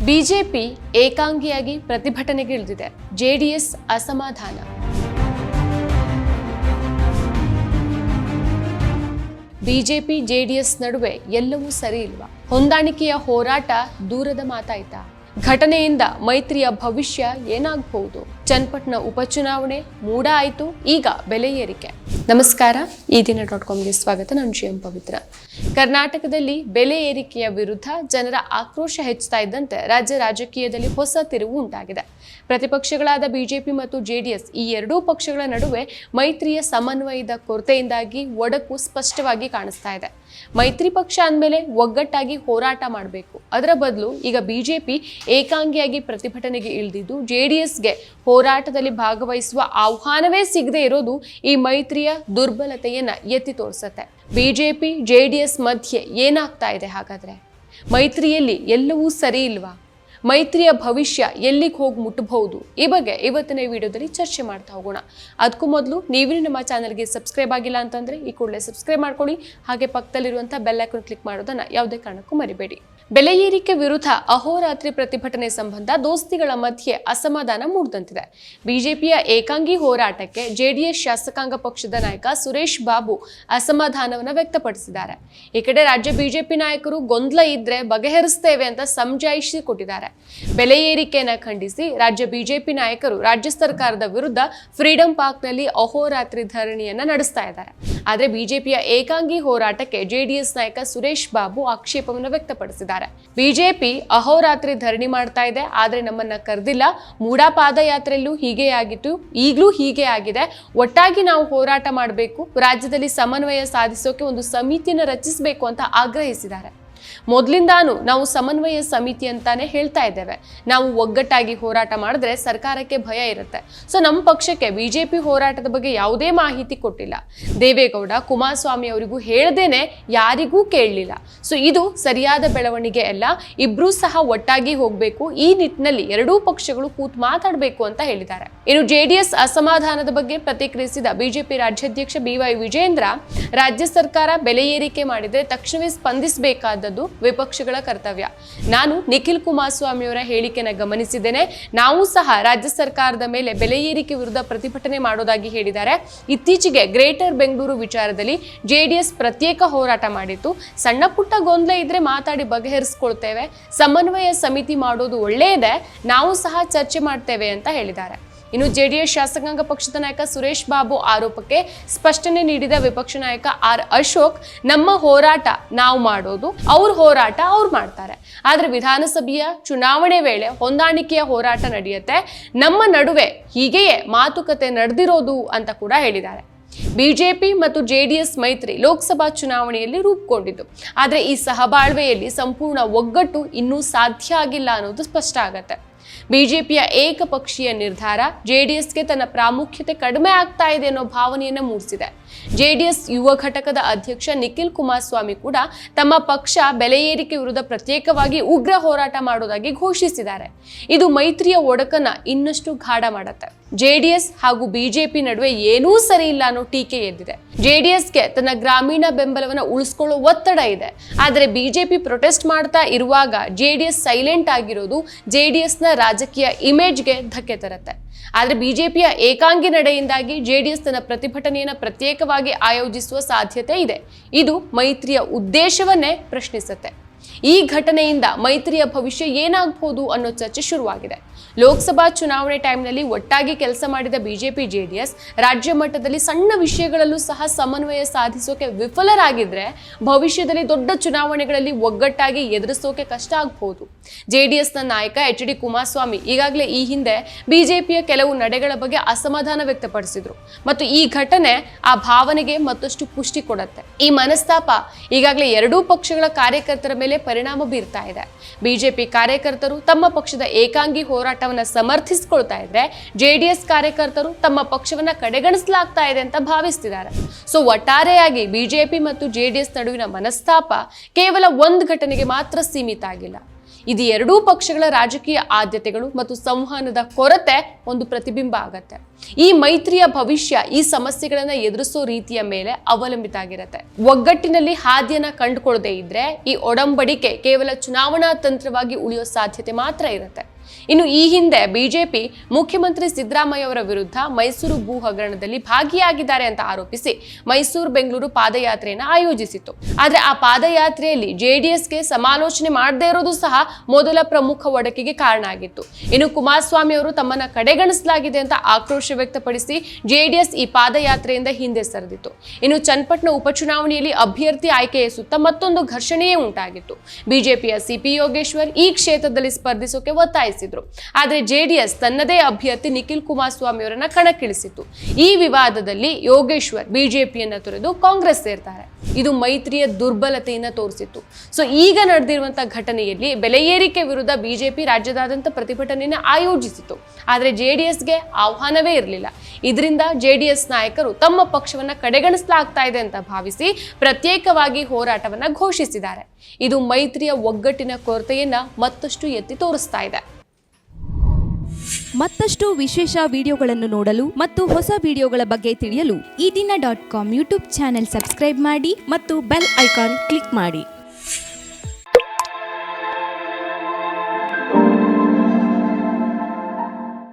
BJP ಏಕಾಂಗಿಯಾಗಿ ಪ್ರತಿಭಟನೆಗೆ ಇಳಿದಿದೆ. ಜೆಡಿಎಸ್ ಅಸಮಾಧಾನ. ಬಿಜೆಪಿ ಜೆಡಿಎಸ್ ನಡುವೆ ಎಲ್ಲವೂ ಸರಿ ಇಲ್ವಾ? ಹೊಂದಾಣಿಕೆಯ ಹೋರಾಟ ದೂರದ ಮಾತಾಯ್ತಾ? ಘಟನೆಯಿಂದ ಮೈತ್ರಿಯ ಭವಿಷ್ಯ ಏನಾಗಬಹುದು? ಚನ್ನಪಟ್ಟಣ ಉಪಚುನಾವಣೆ ಮೂಡ ಆಯಿತು, ಈಗ ಬೆಲೆ ಏರಿಕೆ. ನಮಸ್ಕಾರ, ಈ ದಿನ .comಗೆ ಸ್ವಾಗತ. ನಾನು ಶ್ರೀ ಪವಿತ್ರ. ಕರ್ನಾಟಕದಲ್ಲಿ ಬೆಲೆ ಏರಿಕೆಯ ವಿರುದ್ಧ ಜನರ ಆಕ್ರೋಶ ಹೆಚ್ಚುತ್ತಾ ಇದ್ದಂತೆ ರಾಜ್ಯ ರಾಜಕೀಯದಲ್ಲಿ ಹೊಸ ತಿರುವು ಉಂಟಾಗಿದೆ. ಪ್ರತಿಪಕ್ಷಗಳಾದ ಬಿಜೆಪಿ ಮತ್ತು ಜೆಡಿಎಸ್ ಈ ಎರಡೂ ಪಕ್ಷಗಳ ನಡುವೆ ಮೈತ್ರಿಯ ಸಮನ್ವಯದ ಕೊರತೆಯಿಂದಾಗಿ ಒಡಕು ಸ್ಪಷ್ಟವಾಗಿ ಕಾಣಿಸ್ತಾ ಇದೆ. ಮೈತ್ರಿ ಪಕ್ಷ ಅಂದಮೇಲೆ ಒಗ್ಗಟ್ಟಾಗಿ ಹೋರಾಟ ಮಾಡಬೇಕು. ಅದರ ಬದಲು ಈಗ ಬಿಜೆಪಿ ಏಕಾಂಗಿಯಾಗಿ ಪ್ರತಿಭಟನೆಗೆ ಇಳಿದಿದ್ದು ಜೆಡಿಎಸ್ಗೆ ಹೋರಾಟದಲ್ಲಿ ಭಾಗವಹಿಸುವ ಆಹ್ವಾನವೇ ಸಿಗದೆ ಇರೋದು ಈ ಮೈತ್ರಿಯ ದುರ್ಬಲತೆಯನ್ನ ಎತ್ತಿ ತೋರಿಸುತ್ತೆ. ಬಿಜೆಪಿ ಜೆಡಿಎಸ್ ಮಧ್ಯೆ ಏನಾಗ್ತಾ ಇದೆ ಹಾಗಾದ್ರೆ? ಮೈತ್ರಿಯಲ್ಲಿ ಎಲ್ಲವೂ ಸರಿ ಇಲ್ವಾ? ಮೈತ್ರಿಯ ಭವಿಷ್ಯ ಎಲ್ಲಿಗೆ ಹೋಗಿ ಮುಟ್ಟಬಹುದು? ಈ ಬಗ್ಗೆ ಇವತ್ತಿನ ವಿಡಿಯೋದಲ್ಲಿ ಚರ್ಚೆ ಮಾಡ್ತಾ ಹೋಗೋಣ. ಅದಕ್ಕೂ ಮೊದಲು ನೀವು ನಮ್ಮ ಚಾನಲ್ಗೆ ಸಬ್ಸ್ಕ್ರೈಬ್ ಆಗಿಲ್ಲ ಅಂತಂದ್ರೆ ಈ ಕೂಡಲೇ ಸಬ್ಸ್ಕ್ರೈಬ್ ಮಾಡ್ಕೊಳ್ಳಿ. ಹಾಗೆ ಪಕ್ಕದಲ್ಲಿರುವಂತಹ ಬೆಲ್ ಐಕಾನ್ ಕ್ಲಿಕ್ ಮಾಡೋದನ್ನ ಯಾವುದೇ ಕಾರಣಕ್ಕೂ ಮರಿಬೇಡಿ. ಬೆಲೆ ಏರಿಕೆ ವಿರುದ್ಧ ಅಹೋರಾತ್ರಿ ಪ್ರತಿಭಟನೆ ಸಂಬಂಧ ದೋಸ್ತಿಗಳ ಮಧ್ಯೆ ಅಸಮಾಧಾನ ಮೂಡಿದಂತಿದೆ. ಬಿಜೆಪಿಯ ಏಕಾಂಗಿ ಹೋರಾಟಕ್ಕೆ ಜೆಡಿಎಸ್ ಶಾಸಕಾಂಗ ಪಕ್ಷದ ನಾಯಕ ಸುರೇಶ್ ಬಾಬು ಅಸಮಾಧಾನವನ್ನು ವ್ಯಕ್ತಪಡಿಸಿದ್ದಾರೆ. ಈ ಕಡೆ ರಾಜ್ಯ ಬಿಜೆಪಿ ನಾಯಕರು ಗೊಂದಲ ಇದ್ರೆ ಬಗೆಹರಿಸ್ತೇವೆ ಅಂತ ಸಮಜಾಯಿಷಿ ಕೊಟ್ಟಿದ್ದಾರೆ. ಬೆಲೆ ಏರಿಕೆಯನ್ನು ಖಂಡಿಸಿ ರಾಜ್ಯ ಬಿಜೆಪಿ ನಾಯಕರು ರಾಜ್ಯ ಸರ್ಕಾರದ ವಿರುದ್ಧ ಫ್ರೀಡಂ ಪಾರ್ಕ್ನಲ್ಲಿ ಅಹೋರಾತ್ರಿ ಧರಣಿಯನ್ನ ನಡೆಸ್ತಾ ಇದ್ದಾರೆ. ಆದ್ರೆ ಬಿಜೆಪಿಯ ಏಕಾಂಗಿ ಹೋರಾಟಕ್ಕೆ ಜೆಡಿಎಸ್ ನಾಯಕ ಸುರೇಶ್ ಬಾಬು ಆಕ್ಷೇಪವನ್ನು ವ್ಯಕ್ತಪಡಿಸಿದ್ದಾರೆ. ಬಿಜೆಪಿ ಅಹೋರಾತ್ರಿ ಧರಣಿ ಮಾಡ್ತಾ ಇದೆ, ಆದ್ರೆ ನಮ್ಮನ್ನ ಕರೆದಿಲ್ಲ. ಮೂಡಾ ಪಾದಯಾತ್ರೆಯಲ್ಲೂ ಹೀಗೆ ಆಗಿತ್ತು, ಈಗಲೂ ಹೀಗೆ ಆಗಿದೆ. ಒಟ್ಟಾಗಿ ನಾವು ಹೋರಾಟ ಮಾಡಬೇಕು, ರಾಜ್ಯದಲ್ಲಿ ಸಮನ್ವಯ ಸಾಧಿಸೋಕೆ ಒಂದು ಸಮಿತಿಯನ್ನು ರಚಿಸಬೇಕು ಅಂತ ಆಗ್ರಹಿಸಿದ್ದಾರೆ. ಮೊದಲಿಂದಾನು ನಾವು ಸಮನ್ವಯ ಸಮಿತಿ ಅಂತಾನೆ ಹೇಳ್ತಾ ಇದ್ದೇವೆ. ನಾವು ಒಗ್ಗಟ್ಟಾಗಿ ಹೋರಾಟ ಮಾಡಿದ್ರೆ ಸರ್ಕಾರಕ್ಕೆ ಭಯ ಇರುತ್ತೆ. ಸೊ ನಮ್ಮ ಪಕ್ಷಕ್ಕೆ ಬಿಜೆಪಿ ಹೋರಾಟದ ಬಗ್ಗೆ ಯಾವುದೇ ಮಾಹಿತಿ ಕೊಟ್ಟಿಲ್ಲ. ದೇವೇಗೌಡ, ಕುಮಾರಸ್ವಾಮಿ ಅವರಿಗೂ ಹೇಳ್ದೇನೆ ಯಾರಿಗೂ ಕೇಳಲಿಲ್ಲ. ಸೊ ಇದು ಸರಿಯಾದ ಬೆಳವಣಿಗೆ ಅಲ್ಲ. ಇಬ್ರು ಸಹ ಒಟ್ಟಾಗಿ ಹೋಗ್ಬೇಕು. ಈ ನಿಟ್ಟಿನಲ್ಲಿ ಎರಡೂ ಪಕ್ಷಗಳು ಕೂತ್ ಮಾತಾಡಬೇಕು ಅಂತ ಹೇಳಿದ್ದಾರೆ. ಇನ್ನು ಜೆಡಿಎಸ್ ಅಸಮಾಧಾನದ ಬಗ್ಗೆ ಪ್ರತಿಕ್ರಿಯಿಸಿದ ಬಿಜೆಪಿ ರಾಜ್ಯಾಧ್ಯಕ್ಷ BY ವಿಜೇಂದ್ರ, ರಾಜ್ಯ ಸರ್ಕಾರ ಬೆಲೆ ಏರಿಕೆ ಮಾಡಿದ್ರೆ ತಕ್ಷಣವೇ ಸ್ಪಂದಿಸಬೇಕಾದದ್ದು ವಿಪಕ್ಷಗಳ ಕರ್ತವ್ಯ. ನಾನು ನಿಖಿಲ್ ಕುಮಾರಸ್ವಾಮಿ ಅವರ ಹೇಳಿಕೆನ ಗಮನಿಸಿದ್ದೇನೆ. ನಾವು ಸಹ ರಾಜ್ಯ ಸರ್ಕಾರದ ಮೇಲೆ ಬೆಲೆ ಏರಿಕೆ ವಿರುದ್ಧ ಪ್ರತಿಭಟನೆ ಮಾಡೋದಾಗಿ ಹೇಳಿದ್ದಾರೆ. ಇತ್ತೀಚೆಗೆ ಗ್ರೇಟರ್ ಬೆಂಗಳೂರು ವಿಚಾರದಲ್ಲಿ ಜೆಡಿಎಸ್ ಪ್ರತ್ಯೇಕ ಹೋರಾಟ ಮಾಡಿತ್ತು. ಸಣ್ಣ ಪುಟ್ಟ ಗೊಂದಲ ಇದ್ರೆ ಮಾತಾಡಿ ಬಗೆಹರಿಸಿಕೊಳ್ತೇವೆ. ಸಮನ್ವಯ ಸಮಿತಿ ಮಾಡೋದು ಒಳ್ಳೆಯದೇ, ನಾವು ಸಹ ಚರ್ಚೆ ಮಾಡ್ತೇವೆ ಅಂತ ಹೇಳಿದ್ದಾರೆ. ಇನ್ನು ಜೆಡಿಎಸ್ ಶಾಸಕಾಂಗ ಪಕ್ಷದ ನಾಯಕ ಸುರೇಶ್ ಬಾಬು ಆರೋಪಕ್ಕೆ ಸ್ಪಷ್ಟನೆ ನೀಡಿದ ವಿಪಕ್ಷ ನಾಯಕ ಆರ್ ಅಶೋಕ್, ನಮ್ಮ ಹೋರಾಟ ನಾವು ಮಾಡೋದು, ಅವ್ರ ಹೋರಾಟ ಅವ್ರು ಮಾಡ್ತಾರೆ. ಆದ್ರೆ ವಿಧಾನಸಭೆಯ ಚುನಾವಣೆ ವೇಳೆ ಹೊಂದಾಣಿಕೆಯ ಹೋರಾಟ ನಡೆಯುತ್ತೆ. ನಮ್ಮ ನಡುವೆ ಹೀಗೆಯೇ ಮಾತುಕತೆ ನಡೆದಿರೋದು ಅಂತ ಕೂಡ ಹೇಳಿದ್ದಾರೆ. ಬಿಜೆಪಿ ಮತ್ತು ಜೆಡಿಎಸ್ ಮೈತ್ರಿ ಲೋಕಸಭಾ ಚುನಾವಣೆಯಲ್ಲಿ ರೂಪುಗೊಂಡಿದ್ದು, ಆದರೆ ಈ ಸಹಬಾಳ್ವೆಯಲ್ಲಿ ಸಂಪೂರ್ಣ ಒಗ್ಗಟ್ಟು ಇನ್ನೂ ಸಾಧ್ಯ ಆಗಿಲ್ಲ ಅನ್ನೋದು ಸ್ಪಷ್ಟ ಆಗತ್ತೆ. ಬಿಜೆಪಿಯ ಏಕಪಕ್ಷೀಯ ನಿರ್ಧಾರ ಜೆಡಿಎಸ್ಗೆ ತನ್ನ ಪ್ರಾಮುಖ್ಯತೆ ಕಡಿಮೆ ಆಗ್ತಾ ಇದೆ ಅನ್ನೋ ಭಾವನೆಯನ್ನ ಮೂಡಿಸಿದೆ. ಜೆಡಿಎಸ್ ಯುವ ಘಟಕದ ಅಧ್ಯಕ್ಷ ನಿಖಿಲ್ ಕುಮಾರಸ್ವಾಮಿ ಕೂಡ ತಮ್ಮ ಪಕ್ಷ ಬೆಲೆ ಏರಿಕೆ ವಿರುದ್ಧ ಪ್ರತ್ಯೇಕವಾಗಿ ಉಗ್ರ ಹೋರಾಟ ಮಾಡೋದಾಗಿ ಘೋಷಿಸಿದ್ದಾರೆ. ಇದು ಮೈತ್ರಿಯ ಒಡಕನ್ನ ಇನ್ನಷ್ಟು ಗಾಢ ಮಾಡುತ್ತೆ. ಜೆಡಿಎಸ್ ಹಾಗೂ ಬಿಜೆಪಿ ನಡುವೆ ಏನೂ ಸರಿ ಇಲ್ಲ ಅನ್ನೋ ಟೀಕೆ ಎದ್ದಿದೆ. ಜೆಡಿಎಸ್ಗೆ ತನ್ನ ಗ್ರಾಮೀಣ ಬೆಂಬಲವನ್ನು ಉಳಿಸ್ಕೊಳ್ಳೋ ಒತ್ತಡ ಇದೆ. ಆದರೆ ಬಿಜೆಪಿ ಪ್ರೊಟೆಸ್ಟ್ ಮಾಡ್ತಾ ಇರುವಾಗ ಜೆಡಿಎಸ್ ಸೈಲೆಂಟ್ ಆಗಿರೋದು ಜೆಡಿಎಸ್ನ ರಾಜಕೀಯ ಇಮೇಜ್ಗೆ ಧಕ್ಕೆ ತರುತ್ತೆ. ಆದರೆ ಬಿಜೆಪಿಯ ಏಕಾಂಗಿ ನಡೆಯಿಂದಾಗಿ ಜೆಡಿಎಸ್ ತನ್ನ ಪ್ರತಿಭಟನೆಯನ್ನು ಪ್ರತ್ಯೇಕವಾಗಿ ಆಯೋಜಿಸುವ ಸಾಧ್ಯತೆ ಇದೆ. ಇದು ಮೈತ್ರಿಯ ಉದ್ದೇಶವನ್ನೇ ಪ್ರಶ್ನಿಸುತ್ತೆ. ಈ ಘಟನೆಯಿಂದ ಮೈತ್ರಿಯ ಭವಿಷ್ಯ ಏನಾಗಬಹುದು ಅನ್ನೋ ಚರ್ಚೆ ಶುರುವಾಗಿದೆ. ಲೋಕಸಭಾ ಚುನಾವಣೆ ಟೈಮ್ನಲ್ಲಿ ಒಟ್ಟಾಗಿ ಕೆಲಸ ಮಾಡಿದ ಬಿಜೆಪಿ ಜೆಡಿಎಸ್ ರಾಜ್ಯ ಮಟ್ಟದಲ್ಲಿ ಸಣ್ಣ ವಿಷಯಗಳಲ್ಲೂ ಸಹ ಸಮನ್ವಯ ಸಾಧಿಸೋಕೆ ವಿಫಲರಾಗಿದ್ರೆ ಭವಿಷ್ಯದಲ್ಲಿ ದೊಡ್ಡ ಚುನಾವಣೆಗಳಲ್ಲಿ ಒಗ್ಗಟ್ಟಾಗಿ ಎದುರಿಸೋಕೆ ಕಷ್ಟ ಆಗಬಹುದು. ಜೆಡಿಎಸ್ನ ನಾಯಕ HD ಕುಮಾರಸ್ವಾಮಿ ಈಗಾಗಲೇ ಈ ಹಿಂದೆ ಬಿಜೆಪಿಯ ಕೆಲವು ನಡೆಗಳ ಬಗ್ಗೆ ಅಸಮಾಧಾನ ವ್ಯಕ್ತಪಡಿಸಿದ್ರು ಮತ್ತು ಈ ಘಟನೆ ಆ ಭಾವನೆಗೆ ಮತ್ತಷ್ಟು ಪುಷ್ಟಿ ಕೊಡುತ್ತೆ. ಈ ಮನಸ್ತಾಪ ಈಗಾಗಲೇ ಎರಡೂ ಪಕ್ಷಗಳ ಕಾರ್ಯಕರ್ತರ ಮೇಲೆ ಪರಿಣಾಮ ಬೀರ್ತಾ ಇದೆ. ಬಿಜೆಪಿ ಕಾರ್ಯಕರ್ತರು ತಮ್ಮ ಪಕ್ಷದ ಏಕಾಂಗಿ ಹೋರಾಟವನ್ನ ಸಮರ್ಥಿಸಿಕೊಳ್ತಾ ಇದ್ರೆ ಜೆಡಿಎಸ್ ಕಾರ್ಯಕರ್ತರು ತಮ್ಮ ಪಕ್ಷವನ್ನ ಕಡೆಗಣಿಸಲಾಗ್ತಾ ಇದೆ ಅಂತ ಭಾವಿಸ್ತಿದ್ದಾರೆ. ಸೊ ಒಟ್ಟಾರೆಯಾಗಿ ಬಿಜೆಪಿ ಮತ್ತು ಜೆಡಿಎಸ್ ನಡುವಿನ ಮನಸ್ತಾಪ ಕೇವಲ ಒಂದು ಘಟನೆಗೆ ಮಾತ್ರ ಸೀಮಿತ ಆಗಿಲ್ಲ. ಇದು ಎರಡೂ ಪಕ್ಷಗಳ ರಾಜಕೀಯ ಆದ್ಯತೆಗಳು ಮತ್ತು ಸಂವಹನದ ಕೊರತೆ ಒಂದು ಪ್ರತಿಬಿಂಬ ಆಗತ್ತೆ. ಈ ಮೈತ್ರಿಯ ಭವಿಷ್ಯ ಈ ಸಮಸ್ಯೆಗಳನ್ನ ಎದುರಿಸೋ ರೀತಿಯ ಮೇಲೆ ಅವಲಂಬಿತ ಆಗಿರುತ್ತೆ. ಒಗ್ಗಟ್ಟಿನಲ್ಲಿ ಹಾದಿಯನ್ನ ಕಂಡುಕೊಳ್ಳದೆ ಇದ್ರೆ ಈ ಒಡಂಬಡಿಕೆ ಕೇವಲ ಚುನಾವಣಾ ತಂತ್ರವಾಗಿ ಉಳಿಯೋ ಸಾಧ್ಯತೆ ಮಾತ್ರ ಇರುತ್ತೆ. ಇನ್ನು ಈ ಹಿಂದೆ ಬಿಜೆಪಿ ಮುಖ್ಯಮಂತ್ರಿ ಸಿದ್ದರಾಮಯ್ಯ ಅವರ ವಿರುದ್ಧ ಮೈಸೂರು ಭೂ ಹಗರಣದಲ್ಲಿ ಭಾಗಿಯಾಗಿದ್ದಾರೆ ಅಂತ ಆರೋಪಿಸಿ ಮೈಸೂರು ಬೆಂಗಳೂರು ಪಾದಯಾತ್ರೆಯನ್ನು ಆಯೋಜಿಸಿತ್ತು. ಆದ್ರೆ ಆ ಪಾದಯಾತ್ರೆಯಲ್ಲಿ ಜೆಡಿಎಸ್ಗೆ ಸಮಾಲೋಚನೆ ಮಾಡದೇ ಇರೋದು ಸಹ ಮೊದಲ ಪ್ರಮುಖ ಒಡಕಿಗೆ ಕಾರಣ ಆಗಿತ್ತು. ಇನ್ನು ಕುಮಾರಸ್ವಾಮಿ ಅವರು ತಮ್ಮನ್ನ ಕಡೆಗಣಿಸಲಾಗಿದೆ ಅಂತ ಆಕ್ರೋಶ ವ್ಯಕ್ತಪಡಿಸಿ ಜೆಡಿಎಸ್ ಈ ಪಾದಯಾತ್ರೆಯಿಂದ ಹಿಂದೆ ಸರಿದಿತ್ತು. ಇನ್ನು ಚನ್ನಪಟ್ಟಣ ಉಪಚುನಾವಣೆಯಲ್ಲಿ ಅಭ್ಯರ್ಥಿ ಆಯ್ಕೆಯ ಸುತ್ತ ಮತ್ತೊಂದು ಘರ್ಷಣೆಯೇ ಉಂಟಾಗಿತ್ತು. ಬಿಜೆಪಿಯ ಸಿಪಿ ಯೋಗೇಶ್ವರ್ ಈ ಕ್ಷೇತ್ರದಲ್ಲಿ ಸ್ಪರ್ಧಿಸೋಕೆ ಒತ್ತಾಯಿಸಿದ್ರು. ಆದ್ರೆ ಜೆಡಿಎಸ್ ತನ್ನದೇ ಅಭ್ಯರ್ಥಿ ನಿಖಿಲ್ ಕುಮಾರಸ್ವಾಮಿ ಅವರನ್ನ ಕಣಕ್ಕಿಳಿಸಿತ್ತು. ಈ ವಿವಾದದಲ್ಲಿ ಯೋಗೇಶ್ವರ್ ಬಿಜೆಪಿಯನ್ನ ತೊರೆದು ಕಾಂಗ್ರೆಸ್ ಸೇರ್ತಾರೆ. ಇದು ಮೈತ್ರಿಯ ದುರ್ಬಲತೆಯನ್ನ ತೋರಿಸಿತ್ತು. ಸೊ ಈಗ ನಡೆದಿರುವಂತಹ ಘಟನೆಯಲ್ಲಿ ಬೆಲೆ ಏರಿಕೆ ವಿರುದ್ಧ ಬಿಜೆಪಿ ರಾಜ್ಯದಾದ್ಯಂತ ಪ್ರತಿಭಟನೆಯನ್ನು ಆಯೋಜಿಸಿತು. ಆದ್ರೆ ಜೆಡಿಎಸ್ಗೆ ಆಹ್ವಾನವೇ ಇರಲಿಲ್ಲ. ಇದರಿಂದ ಜೆಡಿಎಸ್ ನಾಯಕರು ತಮ್ಮ ಪಕ್ಷವನ್ನ ಕಡೆಗಣಿಸಲಾಗ್ತಾ ಇದೆ ಅಂತ ಭಾವಿಸಿ ಪ್ರತ್ಯೇಕವಾಗಿ ಹೋರಾಟವನ್ನ ಘೋಷಿಸಿದ್ದಾರೆ. ಇದು ಮೈತ್ರಿಯ ಒಗ್ಗಟ್ಟಿನ ಕೊರತೆಯನ್ನ ಮತ್ತಷ್ಟು ಎತ್ತಿ ತೋರಿಸ್ತಾ ಇದೆ. ಮತ್ತಷ್ಟು ವಿಶೇಷ ವಿಡಿಯೋಗಳನ್ನು ನೋಡಲು ಮತ್ತು ಹೊಸ ವಿಡಿಯೋಗಳ ಬಗ್ಗೆ ತಿಳಿಯಲು ಈ ದಿನ .com ಯೂಟ್ಯೂಬ್ ಚಾನೆಲ್ ಸಬ್ಸ್ಕ್ರೈಬ್ ಮಾಡಿ ಮತ್ತು ಬೆಲ್ ಐಕಾನ್ ಕ್ಲಿಕ್ ಮಾಡಿ.